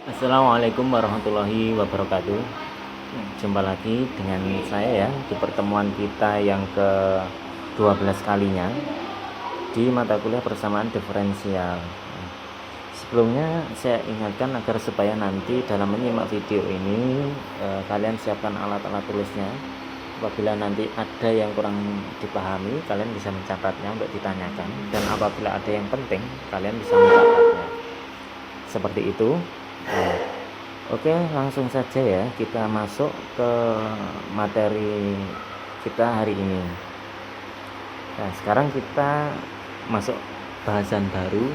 Assalamualaikum warahmatullahi wabarakatuh. Jumpa lagi dengan saya ya di pertemuan kita yang ke-12 kalinya di mata kuliah persamaan diferensial. Sebelumnya saya ingatkan agar supaya nanti dalam menyimak video ini kalian siapkan alat-alat tulisnya. Apabila nanti ada yang kurang dipahami, kalian bisa mencatatnya untuk ditanyakan, dan apabila ada yang penting, kalian bisa mencatatnya. Seperti itu. Oke, langsung saja ya kita masuk ke materi kita hari ini. Nah, sekarang kita masuk bahasan baru,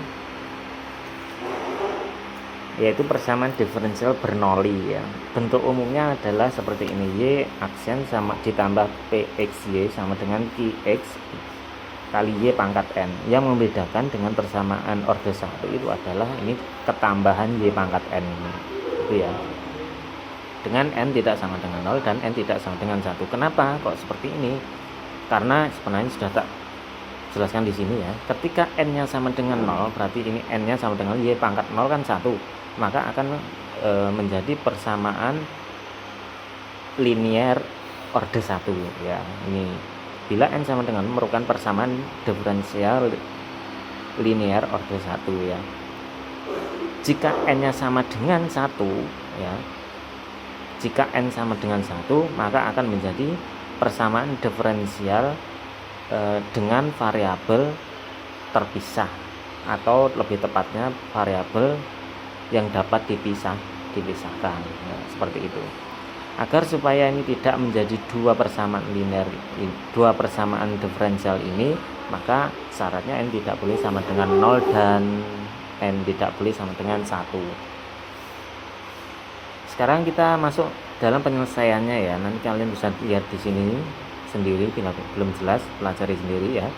yaitu persamaan diferensial Bernoulli ya. Bentuk umumnya adalah seperti ini: Y aksen sama ditambah PXY sama dengan QX kali Y pangkat N. Yang membedakan dengan persamaan orde 1 itu adalah ini ketambahan Y pangkat N ini. Itu ya. Dengan N tidak sama dengan 0 dan N tidak sama dengan 1. Kenapa kok seperti ini? Karena sebenarnya sudah tak jelaskan di sini ya. Ketika N-nya sama dengan 0, berarti ini N-nya sama dengan Y pangkat 0 kan 1. Maka akan menjadi persamaan linear orde 1 ya. Ini bila N sama dengan merupakan persamaan diferensial linear orde 1 ya. Jika N-nya sama dengan 1 ya. Jika N sama dengan 1, maka akan menjadi persamaan diferensial dengan variabel terpisah, atau lebih tepatnya variabel yang dapat dipisahkan ya, seperti itu. Agar supaya ini tidak menjadi dua persamaan linear, dua persamaan diferensial ini, maka syaratnya N tidak boleh sama dengan 0 dan N tidak boleh sama dengan 1. Sekarang kita masuk dalam penyelesaiannya ya. Nanti kalian bisa lihat di sini sendiri, bila belum jelas pelajari sendiri ya.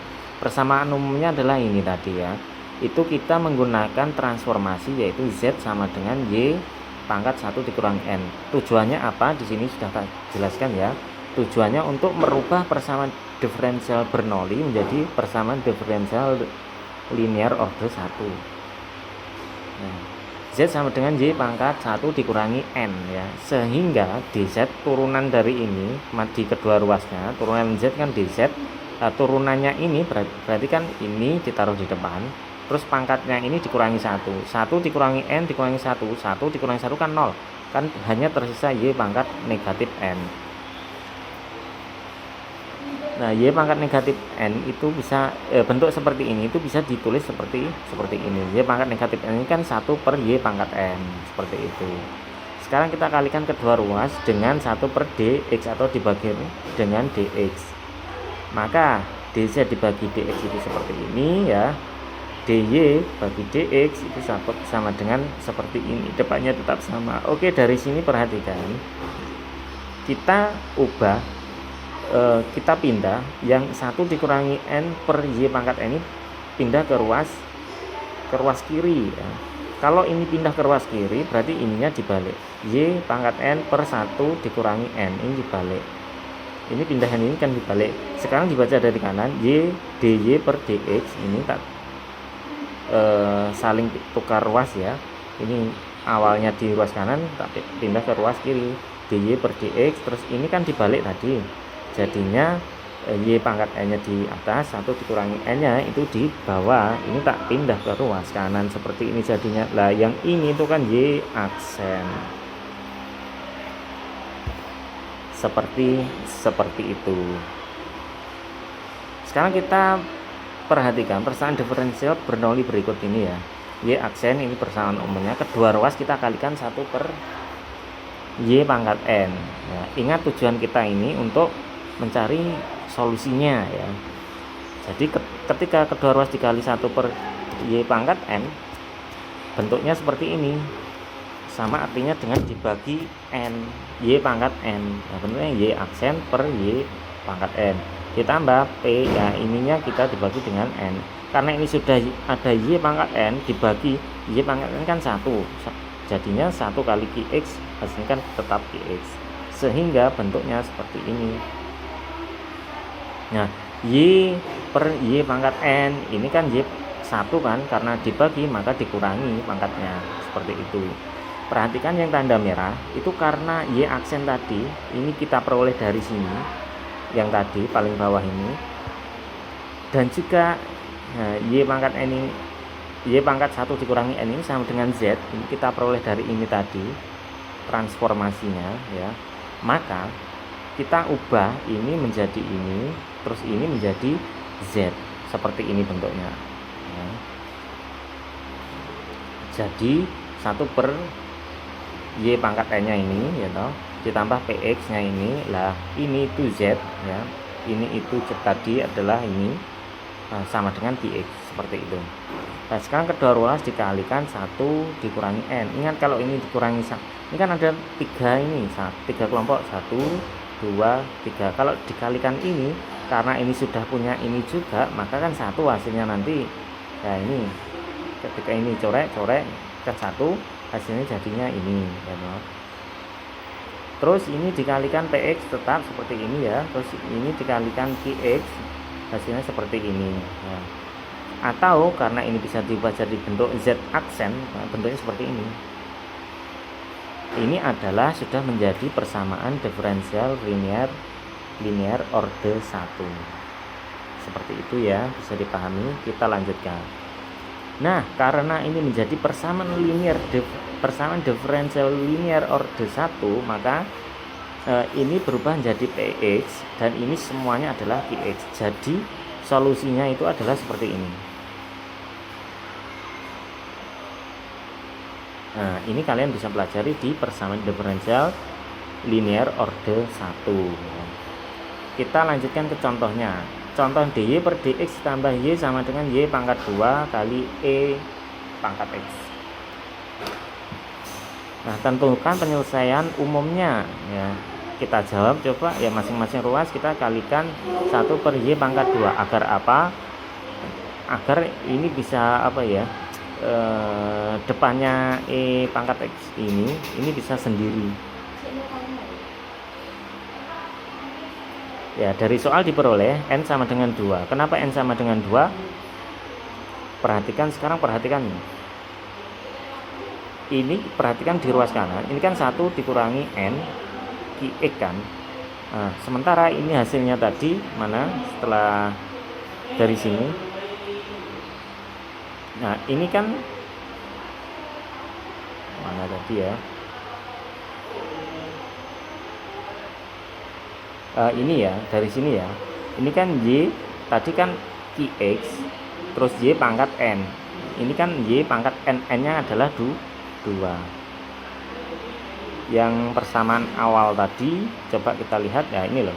Persamaan umumnya adalah ini tadi ya. Itu kita menggunakan transformasi, yaitu Z sama dengan Y pangkat 1 dikurangi N. Tujuannya apa? Di sini sudah tak jelaskan ya. Tujuannya untuk merubah persamaan diferensial Bernoulli menjadi persamaan diferensial linear orde 1. Nah, Z sama dengan Y pangkat 1 dikurangi N ya. Sehingga dz turunan dari ini di kedua ruasnya, turunan Z kan dz. Nah, turunannya ini berarti kan ini ditaruh di depan, terus pangkatnya ini dikurangi 1. 1 dikurangi N dikurangi 1. 1 dikurangi 1 kan 0. Kan hanya tersisa Y pangkat negatif N. Nah, Y pangkat negatif N itu bisa bentuk seperti ini, itu bisa ditulis seperti ini. Y pangkat negatif N ini kan 1 per Y pangkat N, seperti itu. Sekarang kita kalikan kedua ruas dengan 1 per dx atau dibagi dengan dx. Maka dz dibagi dx itu seperti ini ya. dy bagi dx itu sama dengan seperti ini. Depannya tetap sama. Oke, dari sini perhatikan. Kita ubah, kita pindah yang 1 dikurangi N per Y pangkat N ini pindah ke ruas kiri ya. Kalau ini pindah ke ruas kiri, berarti ininya dibalik. Y pangkat N per 1 dikurangi N ini dibalik. Ini pindahan ini kan dibalik. Sekarang dibaca dari kanan, Y dy per dx ini tak saling tukar ruas ya. Ini awalnya di ruas kanan tapi pindah ke ruas kiri, dy per dx, terus ini kan dibalik tadi. Jadinya Y pangkat N nya di atas, 1 dikurangi N nya itu di bawah. Ini tak pindah ke ruas kanan seperti ini jadinya. Lah yang ini itu kan Y aksen. Seperti itu. Sekarang kita perhatikan persamaan diferensial Bernoulli berikut ini ya. Y aksen ini persamaan umumnya, kedua ruas kita kalikan 1 per Y pangkat N ya. Ingat tujuan kita ini untuk mencari solusinya ya. Jadi ketika kedua ruas dikali 1 per Y pangkat N, bentuknya seperti ini. Sama artinya dengan dibagi N, Y pangkat N. Nah, bentuknya Y aksen per Y pangkat N. Ditambah P ya, ininya kita dibagi dengan N. Karena ini sudah ada Y pangkat N dibagi Y pangkat N kan 1. Jadinya 1 kali QX hasilnya kan tetap QX. Sehingga bentuknya seperti ini. Nah, Y per Y pangkat N ini kan Y 1 kan, karena dibagi maka dikurangi pangkatnya, seperti itu. Perhatikan yang tanda merah itu karena Y aksen tadi ini kita peroleh dari sini, yang tadi paling bawah ini, dan juga Y pangkat N ini, Y pangkat 1 dikurangi N ini sama dengan Z, ini kita peroleh dari ini tadi transformasinya ya. Maka kita ubah ini menjadi ini, terus ini menjadi Z, seperti ini bentuknya ya. Jadi 1 per Y pangkat N nya ini ya toh, ditambah PX nya ini lah, ini itu Z ya, ini itu Z tadi adalah ini sama dengan PX, seperti itu. Nah sekarang kedua ruas dikalikan 1 dikurangi N. Ingat kalau ini dikurangi, ini kan ada 3 ini, 3 kelompok, 1, 2, 3. Kalau dikalikan ini, karena ini sudah punya ini juga, maka kan 1 hasilnya nanti ya ini, ketika ini coret-coret kan 1, hasilnya jadinya ini ya. Terus ini dikalikan PX tetap seperti ini ya, terus ini dikalikan QX hasilnya seperti ini ya. Atau karena ini bisa diubah jadi bentuk Z aksen, nah bentuknya seperti ini. Ini adalah sudah menjadi persamaan diferensial linear order 1. Seperti itu ya, bisa dipahami. Kita lanjutkan. Nah, karena ini menjadi persamaan diferensial linear order 1, maka ini berubah menjadi PX dan ini semuanya adalah QX. Jadi solusinya itu adalah seperti ini. Nah, ini kalian bisa pelajari di persamaan diferensial linear order 1. Kita lanjutkan ke contohnya. Contoh dy per dx tambah y sama dengan y pangkat 2 kali e pangkat x. Nah, tentukan penyelesaian umumnya ya. Kita jawab coba ya, masing-masing ruas kita kalikan 1 per y pangkat 2. Agar apa? Agar ini bisa apa ya? Depannya e pangkat x ini bisa sendiri ya. Dari soal diperoleh n sama dengan 2. Kenapa n sama dengan 2? Perhatikan sekarang, perhatikan ini, perhatikan di ruas kanan ini kan 1 dikurangi n qx kan. Nah, sementara ini hasilnya tadi mana setelah dari sini. Nah ini kan mana tadi ya, ini ya, dari sini ya, ini kan y tadi kan qx terus y pangkat n, ini kan y pangkat n nya adalah 2. Yang persamaan awal tadi coba kita lihat ya, ini loh,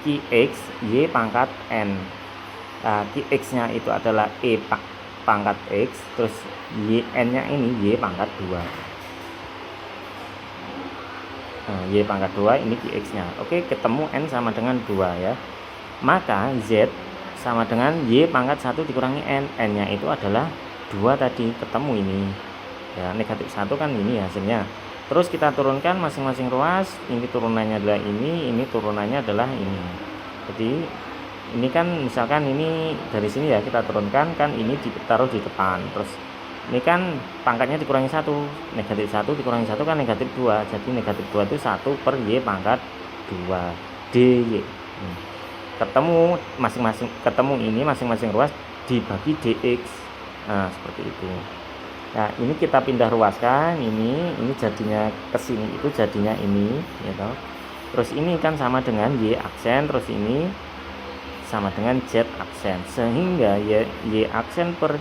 qx y pangkat n. Nah, qx nya itu adalah e pangkat x, terus yn nya ini y pangkat 2. Nah, y pangkat 2 ini qx nya. Oke, ketemu n sama dengan 2 ya. Maka z sama dengan y pangkat 1 dikurangi n. N nya itu adalah 2 tadi, ketemu ini ya, negatif 1 kan ini hasilnya. Terus kita turunkan masing-masing ruas, ini turunannya adalah ini turunannya adalah ini. Jadi ini kan misalkan ini dari sini ya, kita turunkan kan ini ditaruh di depan. Terus ini kan pangkatnya dikurangi 1, negatif 1 dikurangi 1 kan negatif 2. Jadi negatif 2 itu 1 per y pangkat 2 dy. Ketemu masing-masing, ketemu ini masing-masing ruas dibagi dx. Nah seperti itu. Nah ini kita pindah ruaskan, ini jadinya ke sini, itu jadinya ini gitu. Terus ini kan sama dengan y aksen, terus ini sama dengan z aksen, sehingga y aksen per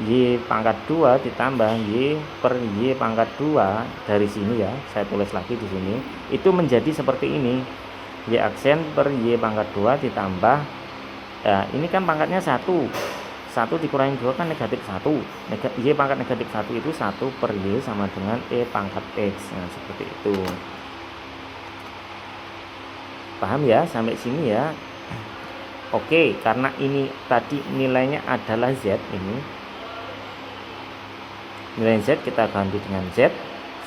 y pangkat 2 ditambah y per y pangkat 2 dari sini ya, saya tulis lagi di sini, itu menjadi seperti ini. Y aksen per y pangkat 2 ditambah ya, ini kan pangkatnya 1 dikurangi 2 kan negatif 1. Y pangkat negatif 1 itu 1 per y sama dengan e pangkat x. Nah seperti itu. Paham ya sampai sini ya? Oke, karena ini tadi nilainya adalah z, ini nilai z kita ganti dengan z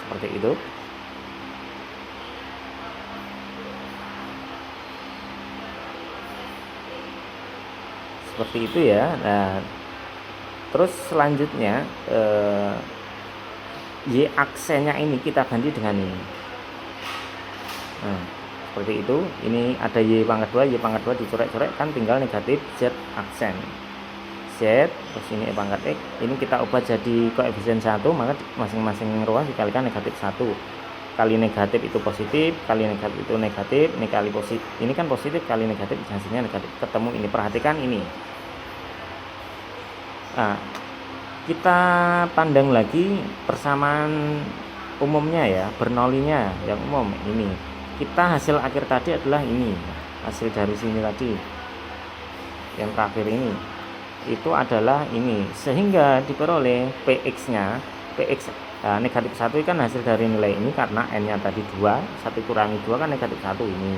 seperti itu. Seperti itu ya. Nah terus selanjutnya Y aksennya ini kita ganti dengan ini. Nah, seperti itu. Ini ada Y pangkat 2, Y pangkat 2 dicoret-coret, kan tinggal negatif Z aksen. Z, terus ini E pangkat X, ini kita ubah jadi koefisien 1, maka masing-masing ruas dikalikan negatif 1. Kali negatif itu positif, kali negatif itu negatif, ini kali positif, ini kan positif, kali negatif hasilnya negatif, ketemu ini. Perhatikan ini. Nah, kita pandang lagi persamaan umumnya ya, Bernoullinya yang umum ini. Kita hasil akhir tadi adalah ini, hasil dari sini tadi yang terakhir ini itu adalah ini, sehingga diperoleh PX nya, PX negatif 1 kan hasil dari nilai ini, karena N nya tadi 2, 1 kurangi 2 kan negatif 1 ini.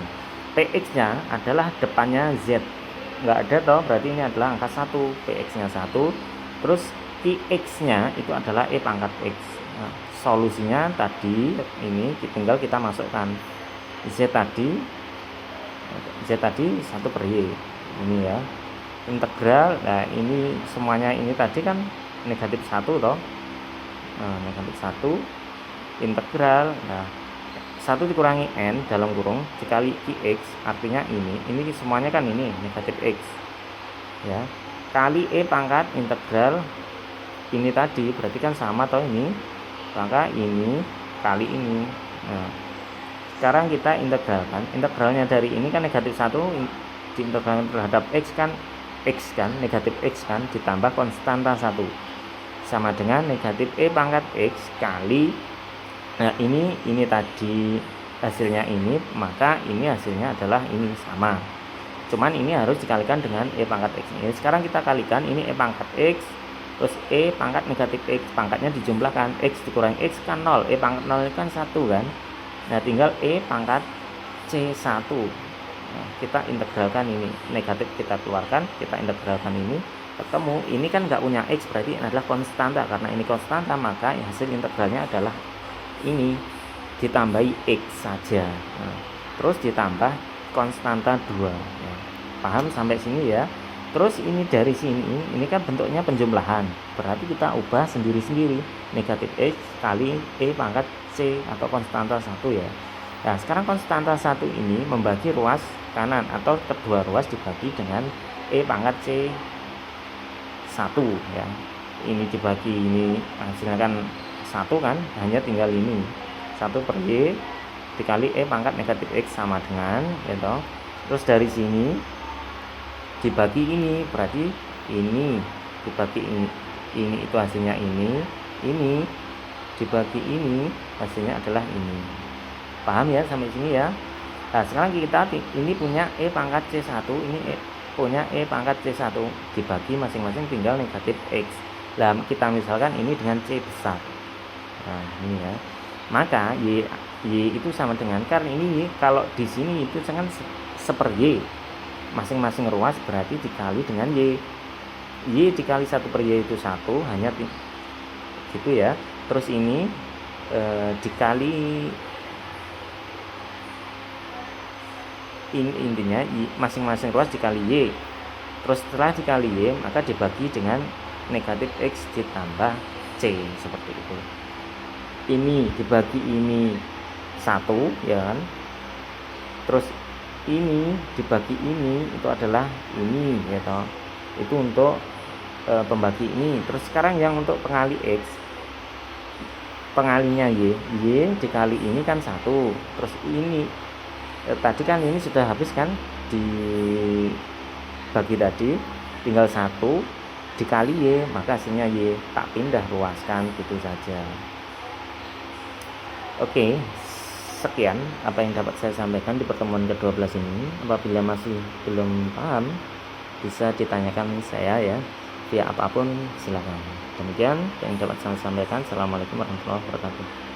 PX nya adalah depannya Z, nggak ada toh, berarti ini adalah angka 1, PX nya 1, terus QX nya itu adalah E pangkat X. Nah, solusinya tadi ini tinggal kita masukkan Z tadi 1 per Y ini ya, integral. Nah ini semuanya ini tadi kan negatif 1 toh, nah, negatif 1 integral, nah 1 dikurangi N dalam kurung dikali QX, artinya ini semuanya kan ini negatif X ya, kali E pangkat integral ini tadi, berarti kan sama toh ini, maka ini kali ini. Nah sekarang kita integralkan, integralnya dari ini kan negatif 1 diintegralkan terhadap X kan, X kan, negatif X kan, ditambah konstanta 1 sama dengan negatif E pangkat X kali, nah ini tadi hasilnya ini, maka ini hasilnya adalah ini sama, cuman ini harus dikalikan dengan E pangkat X ini. Sekarang kita kalikan ini E pangkat X terus E pangkat negatif X, pangkatnya dijumlahkan, X dikurangi X kan 0, E pangkat 0 kan 1 kan, nah tinggal E pangkat C1. Nah, kita integralkan ini, negatif kita keluarkan, kita integralkan ini, ketemu ini kan nggak punya X, berarti ini adalah konstanta, karena ini konstanta maka hasil integralnya adalah ini ditambahi X saja, nah, terus ditambah konstanta 2 ya. Paham sampai sini ya? Terus ini dari sini, ini kan bentuknya penjumlahan, berarti kita ubah sendiri-sendiri, negatif X kali E pangkat C atau konstanta 1 ya. Nah sekarang konstanta 1 ini membagi ruas kanan, atau kedua ruas dibagi dengan E pangkat C 1 ya. Ini dibagi ini hasilnya kan 1 kan, hanya tinggal ini 1 per Y dikali E pangkat negatif X sama dengan gitu. Terus dari sini dibagi ini, berarti ini dibagi ini itu hasilnya ini dibagi ini hasilnya adalah ini. Paham ya sampai sini ya? Nah sekarang kita ini punya E pangkat C1, ini punya E pangkat C1, dibagi masing-masing tinggal negatif X. Nah kita misalkan ini dengan C besar, nah ini ya, maka Y itu sama dengan, karena ini kalau di sini itu kan seper Y, masing-masing ruas berarti dikali dengan Y dikali 1 per Y itu 1, hanya gitu ya. Terus ini dikali intinya masing-masing ruas dikali Y, terus setelah dikali Y maka dibagi dengan negatif X ditambah C, seperti itu. Ini dibagi ini 1 ya kan, terus ini dibagi ini itu adalah ini ya toh, itu untuk pembagi ini. Terus sekarang yang untuk pengali X, pengalinya Y dikali ini kan 1, terus ini tadi kan ini sudah habis kan dibagi tadi, tinggal 1 dikali Y, maka hasilnya Y, tak pindah ruaskan gitu saja. Oke, sekian apa yang dapat saya sampaikan di pertemuan ke-12 ini. Apabila masih belum paham, bisa ditanyakan saya ya, via apapun silakan. Demikian yang dapat saya sampaikan. Assalamualaikum warahmatullahi wabarakatuh.